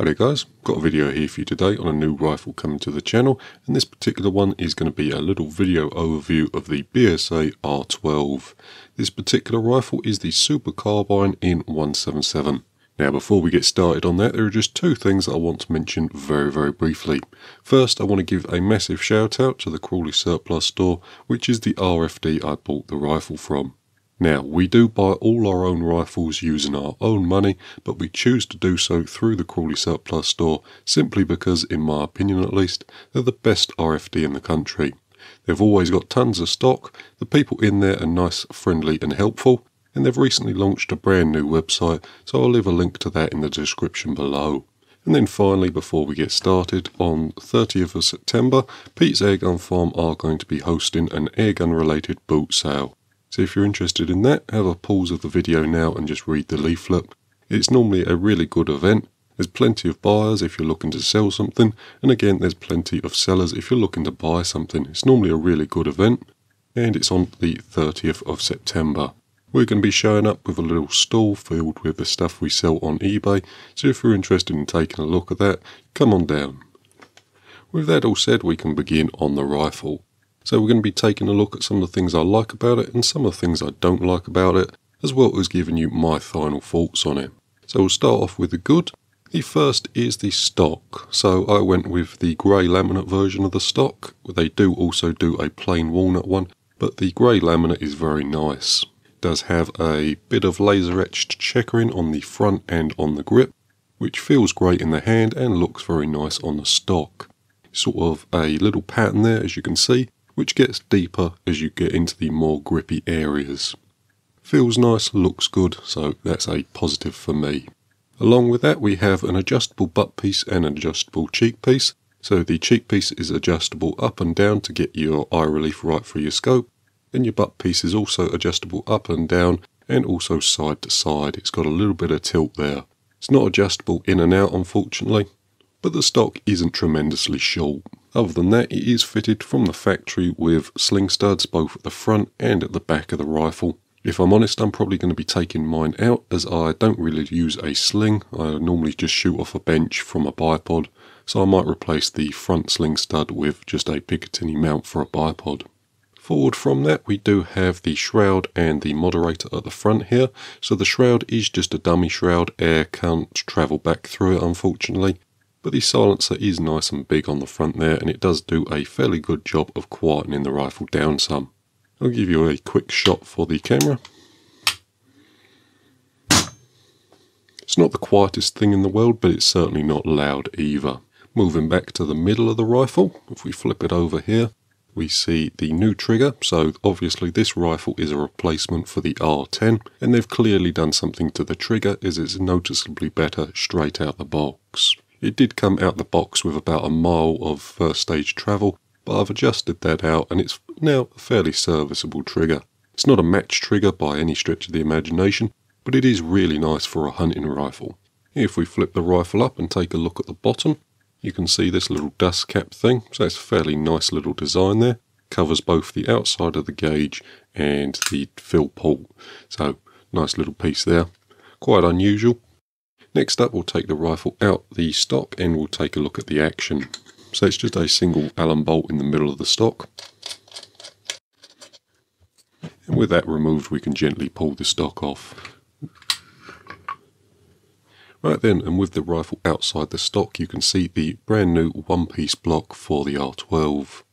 Hello guys, got a video here for you today on a new rifle coming to the channel, and this particular one is going to be a little video overview of the BSA R12. This particular rifle is the Super Carbine in 177. Now before we get started on that, there are just two things that I want to mention very briefly. First, I want to give a massive shout out to the Crawley surplus store, which is the RFD I bought the rifle from. Now, we do buy all our own rifles using our own money, but we choose to do so through the Crawley surplus store simply because, in my opinion at least, they're the best RFD in the country. They've always got tons of stock, the people in there are nice, friendly and helpful, and they've recently launched a brand new website, so I'll leave a link to that in the description below. And then finally, before we get started, on 30th of September, PetesAirgunFarm are going to be hosting an airgun related boot sale. So if you're interested in that, have a pause of the video now and just read the leaflet. It's normally a really good event. There's plenty of buyers if you're looking to sell something, and again there's plenty of sellers if you're looking to buy something. It's normally a really good event, and it's on the 30th of September. We're going to be showing up with a little stall filled with the stuff we sell on eBay, so if you're interested in taking a look at that, come on down. With that all said, we can begin on the rifle. So we're going to be taking a look at some of the things I like about it and some of the things I don't like about it, as well as giving you my final thoughts on it. So we'll start off with the good. The first is the stock. So I went with the grey laminate version of the stock. They do also do a plain walnut one, but the grey laminate is very nice. It does have a bit of laser etched checkering on the front and on the grip, which feels great in the hand and looks very nice on the stock. Sort of a little pattern there, as you can see, which gets deeper as you get into the more grippy areas. Feels nice, looks good, so that's a positive for me. Along with that, we have an adjustable butt piece and an adjustable cheek piece. So the cheek piece is adjustable up and down to get your eye relief right for your scope, and your butt piece is also adjustable up and down and also side to side. It's got a little bit of tilt there. It's not adjustable in and out, unfortunately, but the stock isn't tremendously short. Other than that, it is fitted from the factory with sling studs both at the front and at the back of the rifle. If I'm honest, I'm probably going to be taking mine out as I don't really use a sling. I normally just shoot off a bench from a bipod, so I might replace the front sling stud with just a Picatinny mount for a bipod. Forward from that, we do have the shroud and the moderator at the front here. So the shroud is just a dummy shroud, air can't travel back through it unfortunately. But the silencer is nice and big on the front there, and it does do a fairly good job of quietening the rifle down some. I'll give you a quick shot for the camera. It's not the quietest thing in the world, but it's certainly not loud either. Moving back to the middle of the rifle, if we flip it over here, we see the new trigger. So obviously this rifle is a replacement for the R10, and they've clearly done something to the trigger as it's noticeably better straight out the box. It did come out the box with about a mile of first stage travel, but I've adjusted that out and it's now a fairly serviceable trigger. It's not a match trigger by any stretch of the imagination, but it is really nice for a hunting rifle. If we flip the rifle up and take a look at the bottom, you can see this little dust cap thing, so it's a fairly nice little design there. Covers both the outside of the gauge and the fill port, so nice little piece there. Quite unusual. Next up, we'll take the rifle out the stock and we'll take a look at the action. So it's just a single Allen bolt in the middle of the stock. And with that removed, we can gently pull the stock off. Right then, and with the rifle outside the stock, you can see the brand new one-piece block for the R12.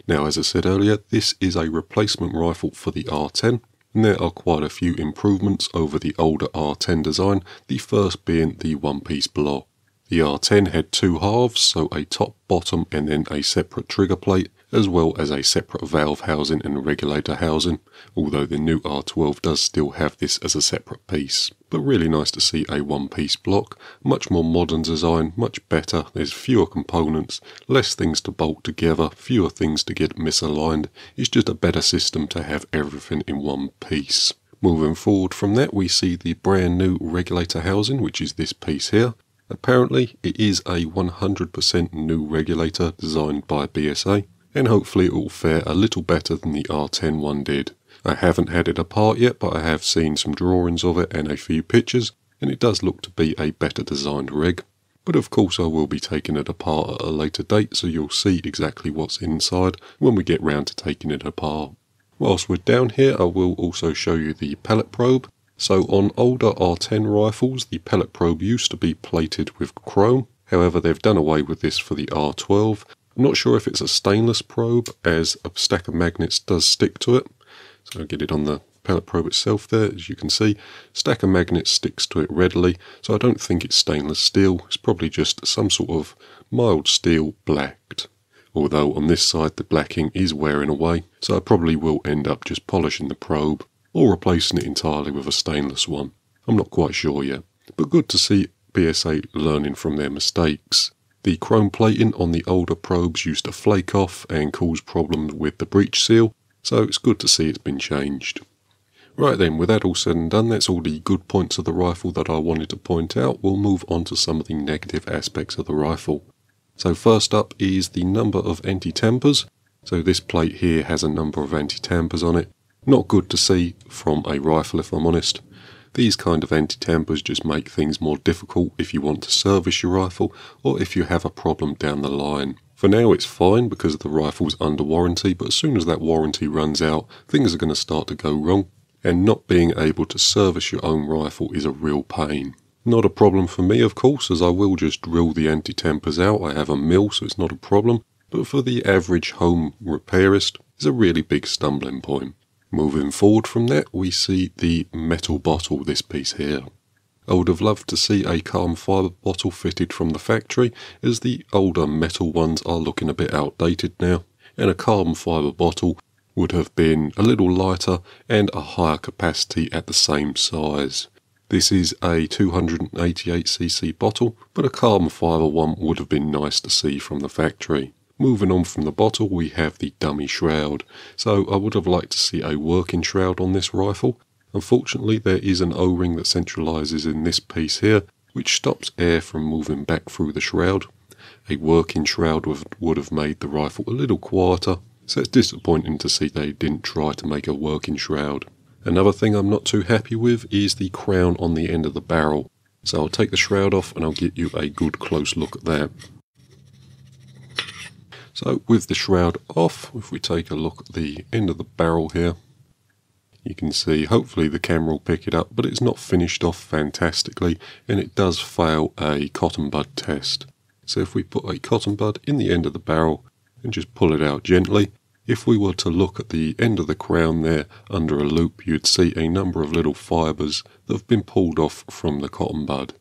Now, as I said earlier, this is a replacement rifle for the R10. And there are quite a few improvements over the older R10 design, the first being the one-piece block. The R10 had two halves, so a top, bottom and then a separate trigger plate, as well as a separate valve housing and regulator housing, although the new R12 does still have this as a separate piece. But really nice to see a one-piece block, much more modern design, much better, there's fewer components, less things to bolt together, fewer things to get misaligned. It's just a better system to have everything in one piece. Moving forward from that, we see the brand new regulator housing, which is this piece here. Apparently it is a 100% new regulator designed by BSA, and hopefully it will fare a little better than the R10 one did. I haven't had it apart yet, but I have seen some drawings of it and a few pictures, and it does look to be a better designed rig. But of course I will be taking it apart at a later date, so you'll see exactly what's inside when we get round to taking it apart. Whilst we're down here, I will also show you the pellet probe. So on older R10 rifles, the pellet probe used to be plated with chrome. However, they've done away with this for the R12. I'm not sure if it's a stainless probe, as a stack of magnets does stick to it. So I'll get it on the pellet probe itself there. As you can see, stack of magnets sticks to it readily, so I don't think it's stainless steel. It's probably just some sort of mild steel blacked. Although on this side the blacking is wearing away, so I probably will end up just polishing the probe or replacing it entirely with a stainless one. I'm not quite sure yet, but good to see BSA learning from their mistakes. The chrome plating on the older probes used to flake off and cause problems with the breech seal, so it's good to see it's been changed. Right then, with that all said and done, that's all the good points of the rifle that I wanted to point out. We'll move on to some of the negative aspects of the rifle. So first up is the number of anti-tampers. So this plate here has a number of anti-tampers on it. Not good to see from a rifle, if I'm honest. These kind of anti-tampers just make things more difficult if you want to service your rifle or if you have a problem down the line. For now it's fine because the rifle's under warranty, but as soon as that warranty runs out, things are going to start to go wrong, and not being able to service your own rifle is a real pain. Not a problem for me, of course, as I will just drill the anti-tampers out. I have a mill, so it's not a problem, but for the average home repairist, it's a really big stumbling point. Moving forward from that, we see the metal bottle, this piece here. I would have loved to see a carbon fibre bottle fitted from the factory, as the older metal ones are looking a bit outdated now, and a carbon fibre bottle would have been a little lighter and a higher capacity at the same size. This is a 288cc bottle, but a carbon fibre one would have been nice to see from the factory. Moving on from the bottle, we have the dummy shroud. So I would have liked to see a working shroud on this rifle. Unfortunately, there is an O-ring that centralises in this piece here, which stops air from moving back through the shroud. A working shroud would have made the rifle a little quieter, so it's disappointing to see they didn't try to make a working shroud. Another thing I'm not too happy with is the crown on the end of the barrel. So I'll take the shroud off and I'll get you a good close look at that. So with the shroud off, if we take a look at the end of the barrel here, you can see, hopefully the camera will pick it up, but it's not finished off fantastically and it does fail a cotton bud test. So if we put a cotton bud in the end of the barrel and just pull it out gently, if we were to look at the end of the crown there under a loop, you'd see a number of little fibres that have been pulled off from the cotton bud.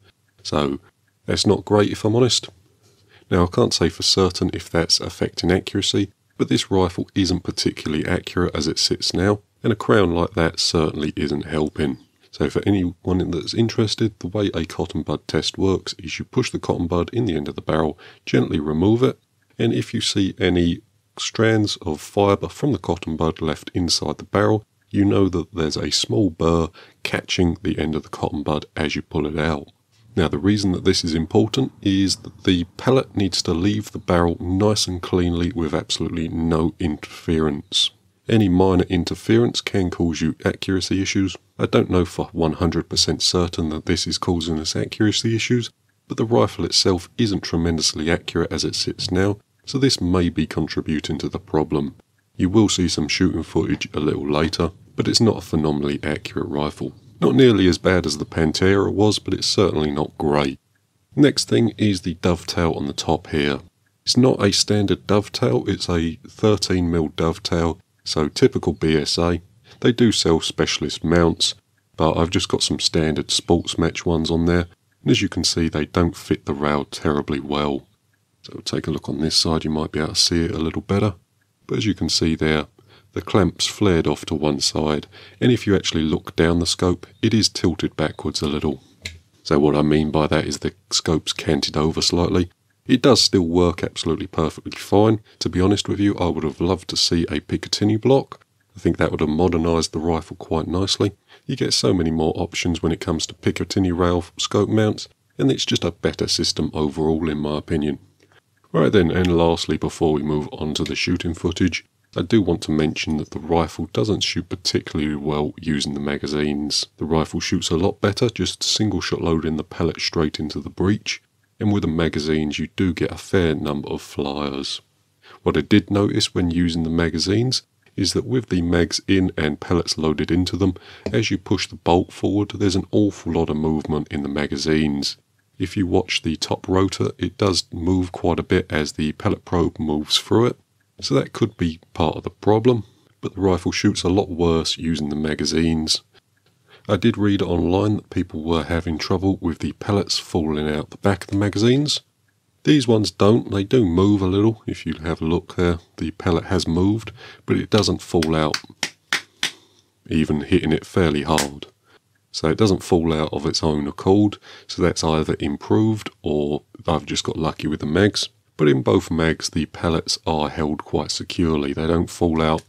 So that's not great, if I'm honest. Now I can't say for certain if that's affecting accuracy, but this rifle isn't particularly accurate as it sits now, and a crown like that certainly isn't helping. So for anyone that's interested, the way a cotton bud test works is you push the cotton bud in the end of the barrel, gently remove it, and if you see any strands of fibre from the cotton bud left inside the barrel, you know that there's a small burr catching the end of the cotton bud as you pull it out. Now the reason that this is important is that the pellet needs to leave the barrel nice and cleanly with absolutely no interference. Any minor interference can cause you accuracy issues. I don't know for 100% certain that this is causing us accuracy issues, but the rifle itself isn't tremendously accurate as it sits now, so this may be contributing to the problem. You will see some shooting footage a little later, but it's not a phenomenally accurate rifle. Not nearly as bad as the Pantera was, but it's certainly not great. Next thing is the dovetail on the top here. It's not a standard dovetail, it's a 13mm dovetail, so typical BSA. They do sell specialist mounts, but I've just got some standard sports match ones on there, and as you can see they don't fit the rail terribly well. So take a look on this side, you might be able to see it a little better, but as you can see there, the clamp's flared off to one side, and if you actually look down the scope, it is tilted backwards a little. So what I mean by that is the scope's canted over slightly. It does still work absolutely perfectly fine. To be honest with you, I would have loved to see a Picatinny block. I think that would have modernised the rifle quite nicely. You get so many more options when it comes to Picatinny rail scope mounts, and it's just a better system overall in my opinion. Right then, and lastly before we move on to the shooting footage, I do want to mention that the rifle doesn't shoot particularly well using the magazines. The rifle shoots a lot better just single shot loading the pellet straight into the breech. and with the magazines you do get a fair number of flyers. What I did notice when using the magazines is that with the mags in and pellets loaded into them, as you push the bolt forward there's an awful lot of movement in the magazines. If you watch the top rotor, it does move quite a bit as the pellet probe moves through it, so that could be part of the problem, but the rifle shoots a lot worse using the magazines. I did read online that people were having trouble with the pellets falling out the back of the magazines. These ones don't, they do move a little. If you have a look there, the pellet has moved, but it doesn't fall out, even hitting it fairly hard. So it doesn't fall out of its own accord, so that's either improved or I've just got lucky with the mags. But in both mags the pellets are held quite securely, they don't fall out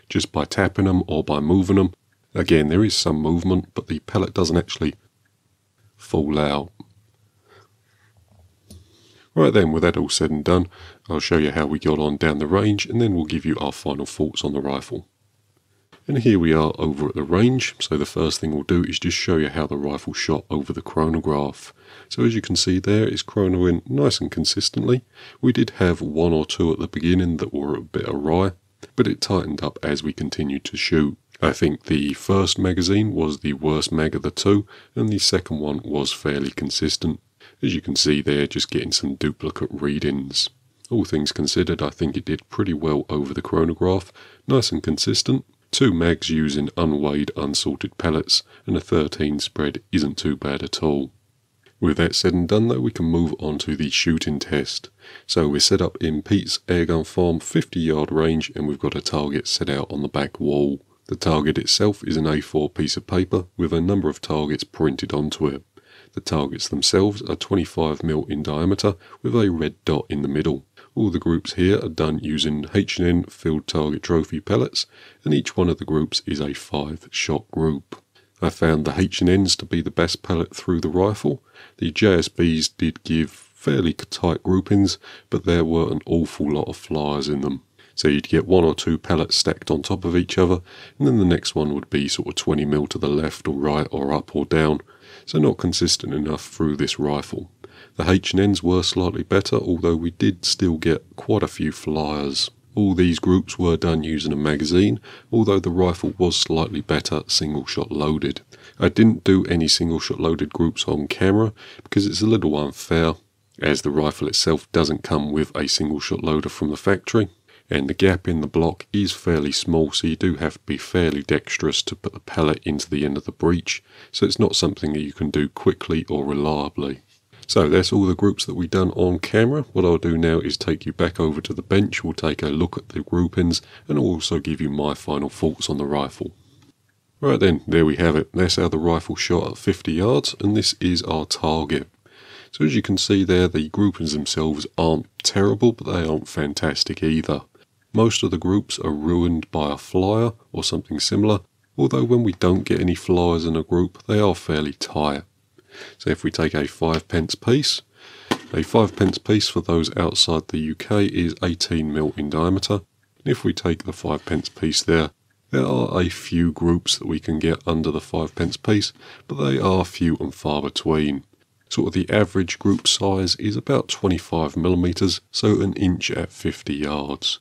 just by tapping them or by moving them. Again, there is some movement, but the pellet doesn't actually fall out. Right then, with that all said and done, I'll show you how we got on down the range and then we'll give you our final thoughts on the rifle. And here we are over at the range, so the first thing we'll do is just show you how the rifle shot over the chronograph. So as you can see there, it's chronoing nice and consistently. We did have one or two at the beginning that were a bit awry, but it tightened up as we continued to shoot. I think the first magazine was the worst mag of the two, and the second one was fairly consistent. As you can see there, just getting some duplicate readings. All things considered, I think it did pretty well over the chronograph, nice and consistent. 2 mags using unweighed, unsalted pellets, and a 13 spread isn't too bad at all. With that said and done though, we can move on to the shooting test. So we're set up in PetesAirgunFarm 50-yard range, and we've got a target set out on the back wall. The target itself is an A4 piece of paper with a number of targets printed onto it. The targets themselves are 25mm in diameter with a red dot in the middle. All the groups here are done using H&N Field Target Trophy pellets, and each one of the groups is a 5-shot group. I found the H&Ns to be the best pellet through the rifle. The JSBs did give fairly tight groupings, but there were an awful lot of flyers in them. So you'd get 1 or 2 pellets stacked on top of each other, and then the next one would be sort of 20mm to the left or right or up or down, so not consistent enough through this rifle. The H&Ns were slightly better, although we did still get quite a few flyers. All these groups were done using a magazine, although the rifle was slightly better single shot loaded. I didn't do any single shot loaded groups on camera because it's a little unfair, as the rifle itself doesn't come with a single shot loader from the factory. And the gap in the block is fairly small, so you do have to be fairly dexterous to put the pellet into the end of the breech, so it's not something that you can do quickly or reliably. So that's all the groups that we've done on camera. What I'll do now is take you back over to the bench, we'll take a look at the groupings, and I'll also give you my final thoughts on the rifle. Right then, there we have it. That's how the rifle shot at 50 yards, and this is our target. So as you can see there, the groupings themselves aren't terrible, but they aren't fantastic either. Most of the groups are ruined by a flyer or something similar, although when we don't get any flyers in a group, they are fairly tight. So if we take a 5p piece, a 5p piece for those outside the UK is 18mm in diameter. And if we take the 5p piece there are a few groups that we can get under the 5p piece, but they are few and far between. Sort of the average group size is about 25mm, so an inch at 50 yards.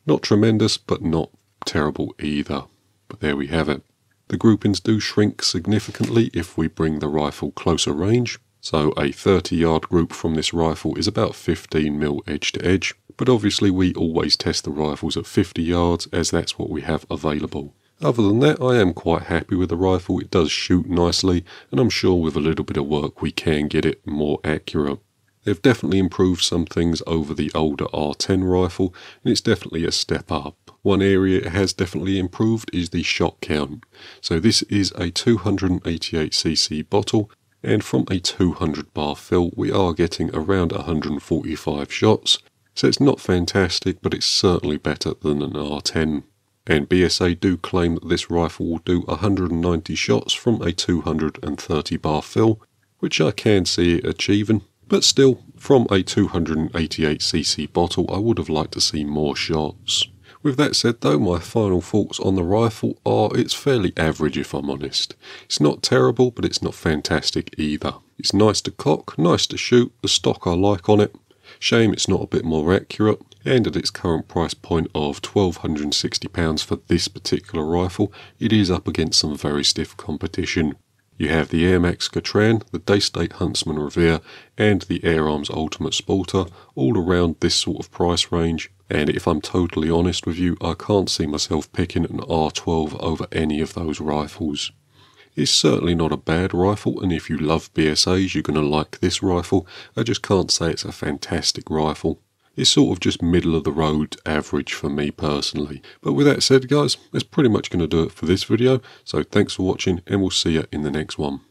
Not tremendous, but not terrible either. But there we have it. The groupings do shrink significantly if we bring the rifle closer range. So a 30-yard group from this rifle is about 15mm edge to edge. But obviously we always test the rifles at 50 yards as that's what we have available. Other than that, I am quite happy with the rifle. It does shoot nicely, and I'm sure with a little bit of work we can get it more accurate. They've definitely improved some things over the older R10 rifle, and it's definitely a step up. One area it has definitely improved is the shot count. So this is a 288cc bottle, and from a 200 bar fill we are getting around 145 shots. So it's not fantastic, but it's certainly better than an R10. And BSA do claim that this rifle will do 190 shots from a 230 bar fill, which I can see it achieving. But still, from a 288cc bottle, I would have liked to see more shots. With that said though, my final thoughts on the rifle are it's fairly average if I'm honest. It's not terrible, but it's not fantastic either. It's nice to cock, nice to shoot, the stock I like on it. Shame it's not a bit more accurate, and at its current price point of £1,260 for this particular rifle, it is up against some very stiff competition. You have the Air Max Catran, the Daystate Huntsman Revere, and the Air Arms Ultimate Sporter, all around this sort of price range. And if I'm totally honest with you, I can't see myself picking an R12 over any of those rifles. It's certainly not a bad rifle, and if you love BSAs, you're going to like this rifle. I just can't say it's a fantastic rifle. It's sort of just middle of the road average for me personally. But with that said guys, that's pretty much going to do it for this video. So thanks for watching, and we'll see you in the next one.